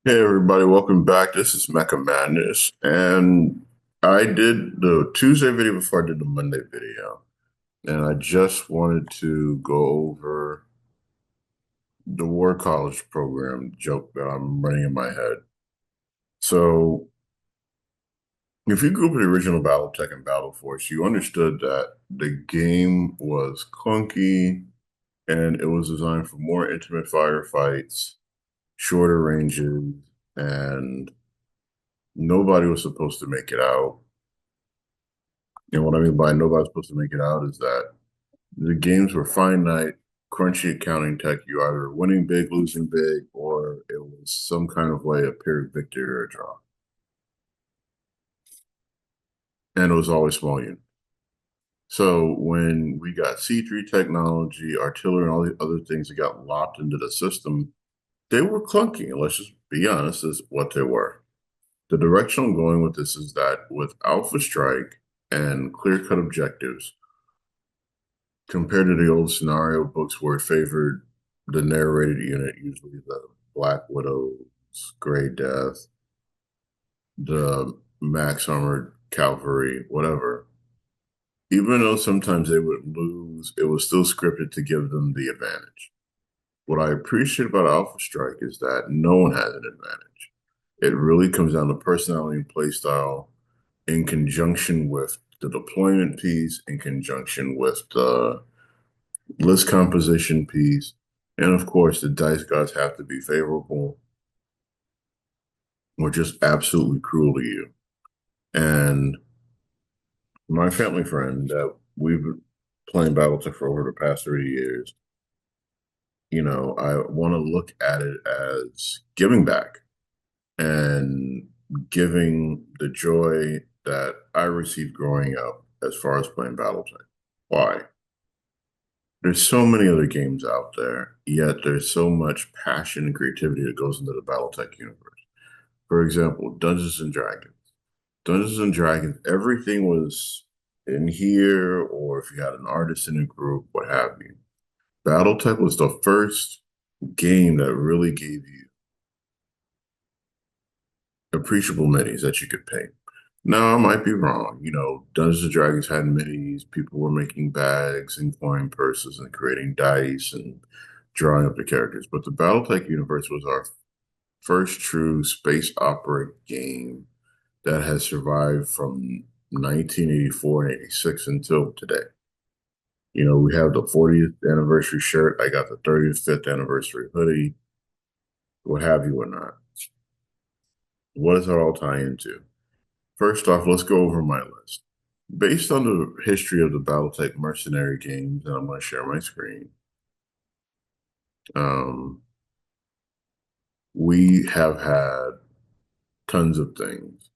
Hey everybody, welcome back. This is Mecha Madness, and I did the Tuesday video before I did the Monday video, and I just wanted to go over the War College program joke that I'm running in my head. So, if you grew up with the original BattleTech and Battle Force, you understood that the game was clunky and it was designed for more intimate firefights, shorter ranges, and nobody was supposed to make it out. And what I mean by nobody's supposed to make it out is that the games were finite, crunchy accounting tech. You either winning big, losing big, or it was some kind of way a pyrrhic victory or a draw. And it was always small units. So when we got C3 technology, artillery, and all the other things that got locked into the system, they were clunky. And let's just be honest, is what they were. The direction I'm going with this is that with Alpha Strike and clear-cut objectives, compared to the old scenario books where it favored the narrated unit, usually the Black Widows, Gray Death, the Max Armored Cavalry, whatever. Even though sometimes they would lose, it was still scripted to give them the advantage. What I appreciate about Alpha Strike is that no one has an advantage. It really comes down to personality and playstyle in conjunction with the deployment piece, in conjunction with the list composition piece, and of course, the dice gods have to be favorable or just absolutely cruel to you. And my family friend that we've been playing BattleTech for over the past 30 years, I want to look at it as giving back and giving the joy that I received growing up as far as playing BattleTech. Why? There's so many other games out there, yet there's so much passion and creativity that goes into the BattleTech universe. For example, Dungeons and Dragons. Dungeons and Dragons, everything was in here, or if you had an artist in a group, what have you. BattleTech was the first game that really gave you appreciable minis that you could paint. Now, I might be wrong. Dungeons and Dragons had minis. People were making bags and coin purses and creating dice and drawing up the characters. But the BattleTech universe was our first true space opera game that has survived from 1984 and 86 until today. We have the 40th anniversary shirt. I got the 35th anniversary hoodie, what have you or not. What does it all tie into? First off, let's go over my list. Based on the history of the Battletech mercenary games, and I'm going to share my screen, um, we have had tons of things.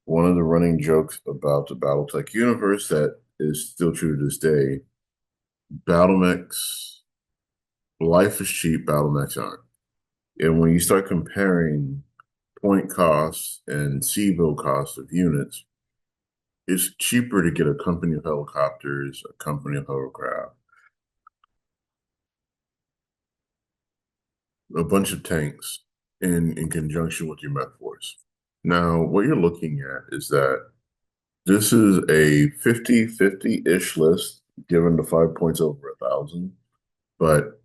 One of the running jokes about the Battletech universe that is still true to this day, Battlemechs, life is cheap, Battlemechs aren't. And when you start comparing point costs and C-bill costs of units, it's cheaper to get a company of helicopters, a company of hovercraft, a bunch of tanks in conjunction with your mech force. Now, what you're looking at is that this is a 50-50-ish list, given the 5 points over 1,000. But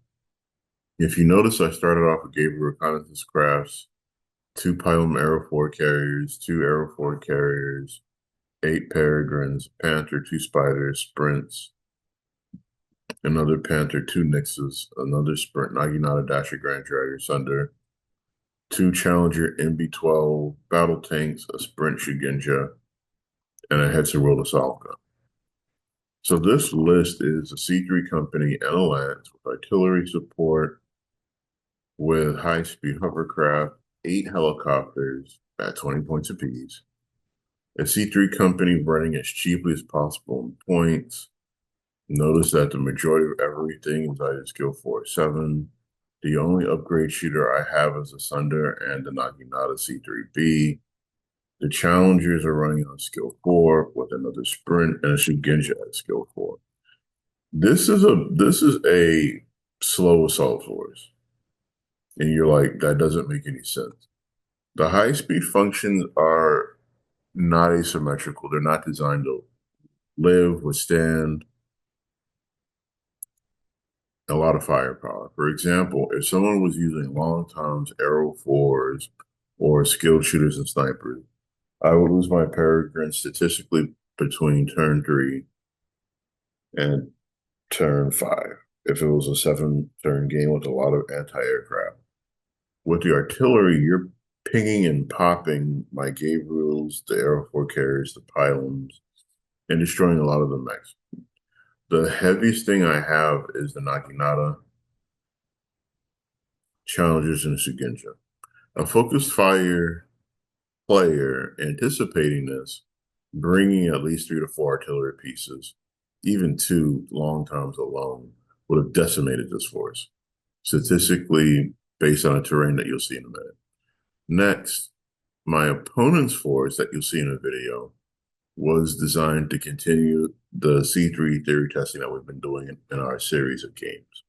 if you notice, I started off with Gabriel Reconnaissance Crafts, two Pilum Aero 4 carriers, two Aero 4 carriers, eight Peregrines, Panther, two Spiders, Sprints, another Panther, two Nixes, another Sprint, Naginata, Dasher, Grand Dragger, Sunder, two Challenger MB-12 battle tanks, a Sprint Shugenja, and a Hetzer assault gun. So this list is a C3 company and a Lance with artillery support, with high-speed hovercraft, eight helicopters at 20 points apiece, a C3 company running as cheaply as possible in points. Notice that the majority of everything is either skill 4 or 7. The only upgrade shooter I have is a Sunder and the Naginata C3B. The challengers are running on skill 4 with another sprint and a Shugenja at skill 4. This is a slow assault force. And you're like, that doesn't make any sense. The high-speed functions are not asymmetrical. They're not designed to live, withstand a lot of firepower. For example, if someone was using long toms, arrow fours, or skilled shooters and snipers, I would lose my peregrine statistically between turn 3 and turn 5 if it was a 7-turn game with a lot of anti-aircraft. With the artillery, you're pinging and popping my Gabriels, the Aero 4 carriers, the pylons, and destroying a lot of the mechs. The heaviest thing I have is the Naginata, Challengers, and Shugenja. A focused fire player anticipating this, bringing at least 3 to 4 artillery pieces, even 2 long toms alone, would have decimated this force, statistically based on a terrain that you'll see in a minute. Next, my opponent's force that you'll see in the video was designed to continue the C3 theory testing that we've been doing in our series of games.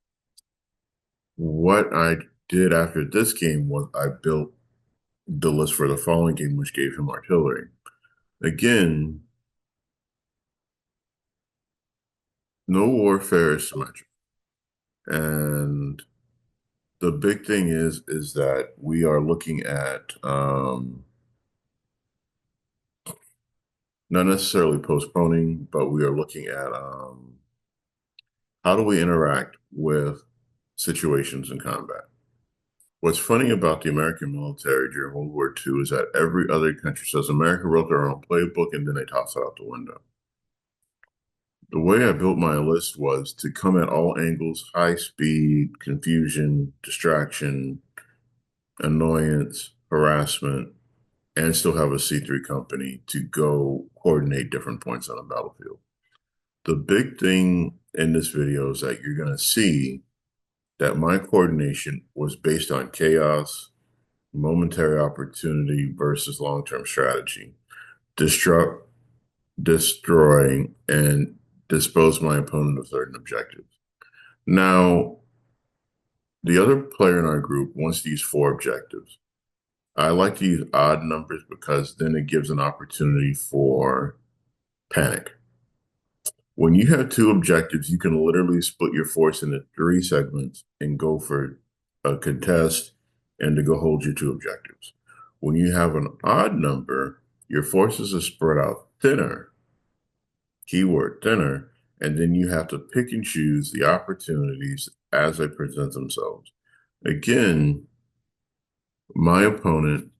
What I did after this game was I built the list for the following game, which gave him artillery. Again, no warfare is symmetric. And the big thing is that we are looking at not necessarily postponing, but we are looking at how do we interact with situations in combat. What's funny about the American military during World War II is that every other country says America wrote their own playbook and then they toss it out the window. The way I built my list was to come at all angles, high speed, confusion, distraction, annoyance, harassment, and still have a C3 company to go coordinate different points on a battlefield. The big thing in this video is that you're going to see that my coordination was based on chaos, momentary opportunity versus long-term strategy, disrupt, destroy, and dispose my opponent of certain objectives. Now, the other player in our group wants to use 4 objectives. I like to use odd numbers because then it gives an opportunity for panic. When you have 2 objectives, you can literally split your force into 3 segments and go for a contest and to go hold your 2 objectives. When you have an odd number, your forces are spread out thinner, keyword thinner, and then you have to pick and choose the opportunities as they present themselves. Again, my opponent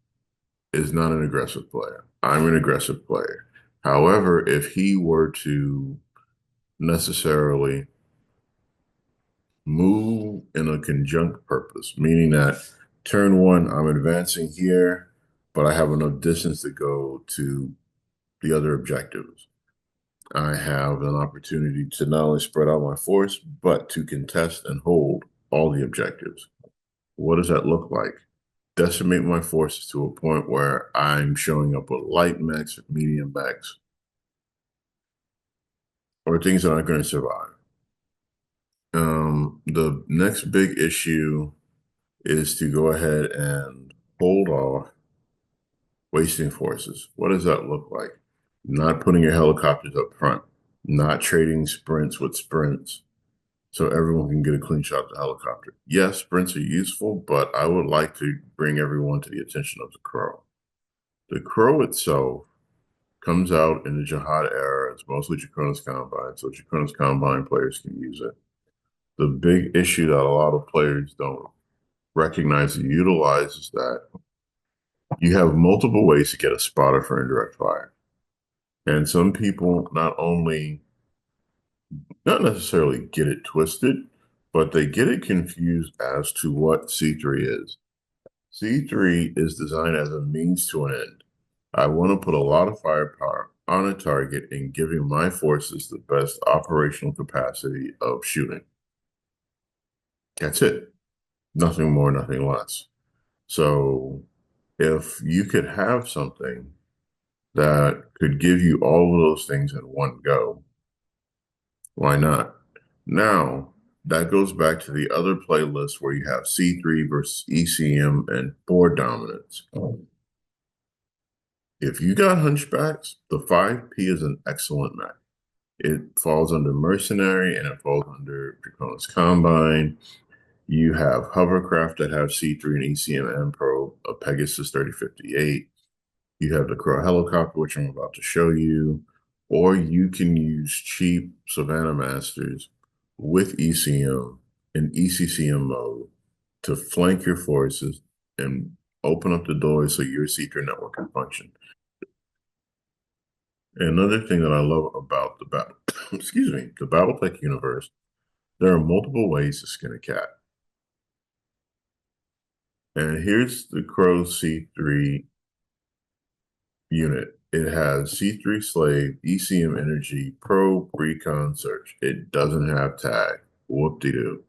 is not an aggressive player. I'm an aggressive player. However, if he were to necessarily move in a conjunct purpose, meaning that turn 1, I'm advancing here, but I have enough distance to go to the other objectives. I have an opportunity to not only spread out my force, but to contest and hold all the objectives. What does that look like? Decimate my forces to a point where I'm showing up with light mechs, medium mechs, or things that aren't going to survive. The next big issue is to go ahead and hold off wasting forces. What does that look like? Not putting your helicopters up front, not trading sprints with sprints so everyone can get a clean shot of the helicopter. Yes, sprints are useful, but I would like to bring everyone to the attention of the Crow. The Crow itself comes out in the Jihad era. It's mostly Draconis Combine, so Draconis Combine players can use it. The big issue that a lot of players don't recognize and utilize is that you have multiple ways to get a spotter for indirect fire. And some people not necessarily get it twisted, but they get it confused as to what C3 is. C3 is designed as a means to an end. I want to put a lot of firepower on a target and giving my forces the best operational capacity of shooting. That's it. Nothing more, nothing less. So if you could have something that could give you all of those things in one go, why not? Now, that goes back to the other playlist where you have C3 versus ECM and board dominance. If you got hunchbacks, the 5P is an excellent mech. It falls under Mercenary and it falls under Draconis Combine. You have hovercraft that have C3 and ECM and Pro, a Pegasus 3058. You have the Crow helicopter, which I'm about to show you, or you can use cheap Savannah Masters with ECM and ECCM mode to flank your forces and open up the doors so your secret network can function. And another thing that I love about the battle, excuse me, the BattleTech universe, there are multiple ways to skin a cat. And here's the Crow C3 unit. It has C3 Slave, ECM Energy, Pro, Recon Search. It doesn't have tag. Whoop-de-doo.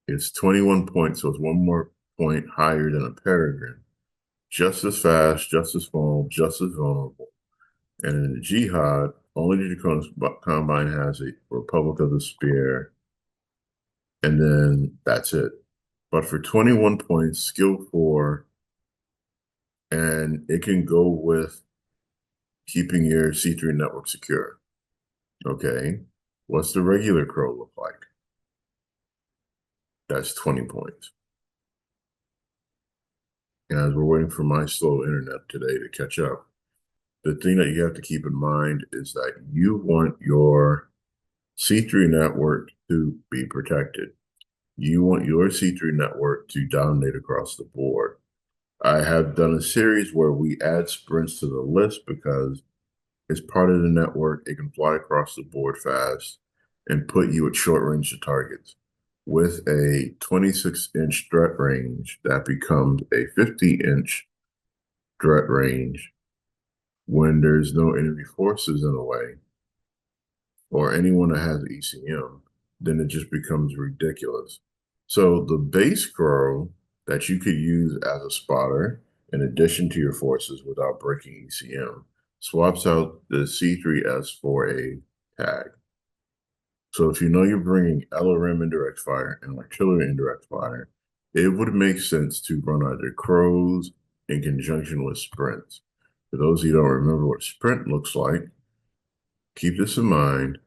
It's 21 points, so it's one more point higher than a Peregrine. Just as fast, just as small, just as vulnerable. And in the Jihad, only the Draconis Combine has a Republic of the Spear, and then that's it. But for 21 points, skill 4, and it can go with keeping your C3 network secure. Okay, what's the regular Crow look like? That's 20 points. And as we're waiting for my slow internet today to catch up, the thing that you have to keep in mind is that you want your C3 network to be protected. You want your C3 network to dominate across the board. I have done a series where we add sprints to the list because it's part of the network. It can fly across the board fast and put you at short range targets. With a 26-inch threat range, that becomes a 50-inch threat range when there's no enemy forces in the way or anyone that has ECM, then it just becomes ridiculous. So the base Crow that you could use as a spotter in addition to your forces without breaking ECM swaps out the C3S for a tag. So if you know you're bringing LRM indirect fire and artillery indirect fire, it would make sense to run either Crows in conjunction with sprints. For those of you who don't remember what a sprint looks like, keep this in mind.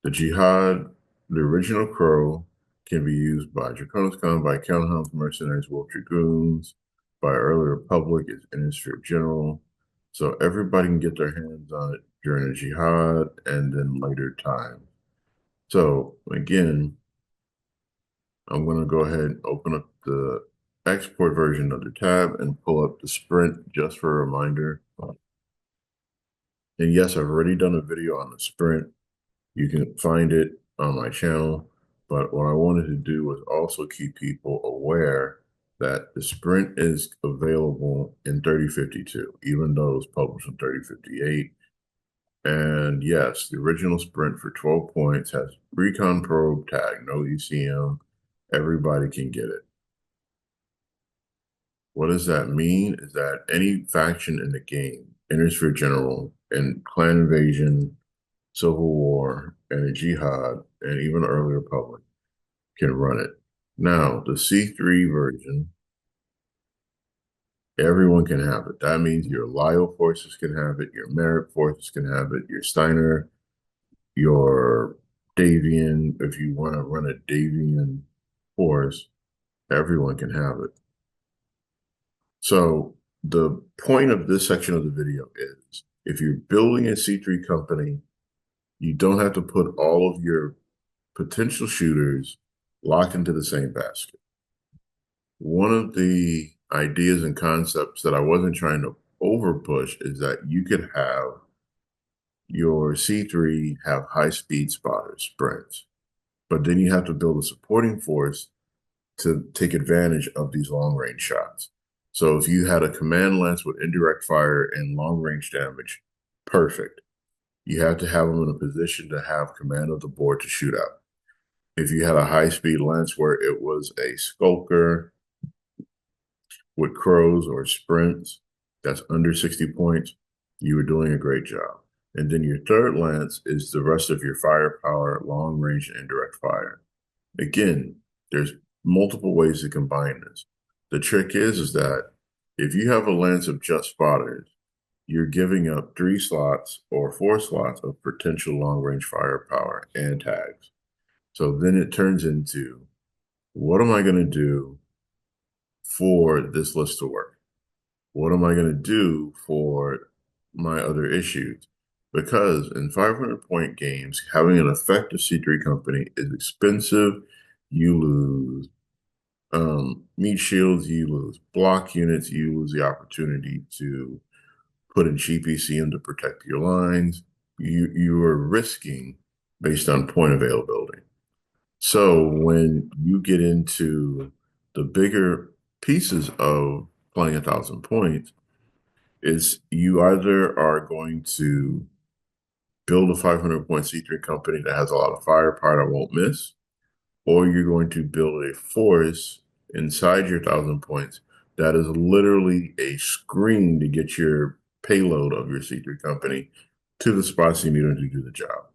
The Jihad, the original Crow, can be used by Draconis Combine, by Counthounds, Mercenaries, Wolf Dragoons, by Early Republic, as Innistrip General. So everybody can get their hands on it during the Jihad and then later time. So again, I'm going to go ahead and open up the export version of the tab and pull up the sprint just for a reminder. And yes, I've already done a video on the sprint. You can find it on my channel. But what I wanted to do was also keep people aware that the sprint is available in 3052, even though it was published in 3058. And yes, the original sprint for 12 points has Recon Probe tag, no ECM. Everybody can get it. What does that mean? Is that any faction in the game, Innistrip General and Clan Invasion, Civil War, and a Jihad, and even Early Republic can run it. Now, the C3 version, everyone can have it. That means your Lyle forces can have it, your Merit forces can have it, your Steiner, your Davian, if you want to run a Davian force, everyone can have it. So the point of this section of the video is if you're building a C3 company, you don't have to put all of your potential shooters locked into the same basket. One of the ideas and concepts that I wasn't trying to over push is that you could have your C3 have high speed spotters, sprints, but then you have to build a supporting force to take advantage of these long range shots. So if you had a command lance with indirect fire and long range damage, perfect. You have to have them in a position to have command of the board to shoot out. If you had a high speed lance where it was a skulker with crows or sprints that's under 60 points, you were doing a great job. And then your third lance is the rest of your firepower, long range, and indirect fire. Again, there's multiple ways to combine this. The trick is that If you have a lance of just spotters, you're giving up 3 slots or 4 slots of potential long range firepower and tags. So then it turns into, what am I going to do for this list to work? What am I going to do for my other issues? Because in 500-point games, having an effective C3 company is expensive. You lose meat shields, you lose block units, you lose the opportunity to put in cheap ECM to protect your lines. You are risking based on point availability. So when you get into the bigger pieces of playing 1,000 points, is you either are going to build a 500-point C3 company that has a lot of firepower that won't miss, or you're going to build a force inside your 1,000 points that is literally a screen to get your payload of your C3 company to the spots you need to do the job.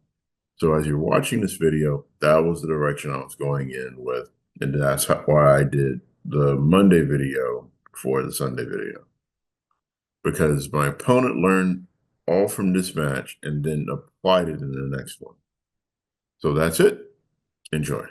So as you're watching this video, that was the direction I was going in with, and that's why I did the Monday video for the Sunday video, because my opponent learned all from this match and then applied it in the next one. So that's it. Enjoy.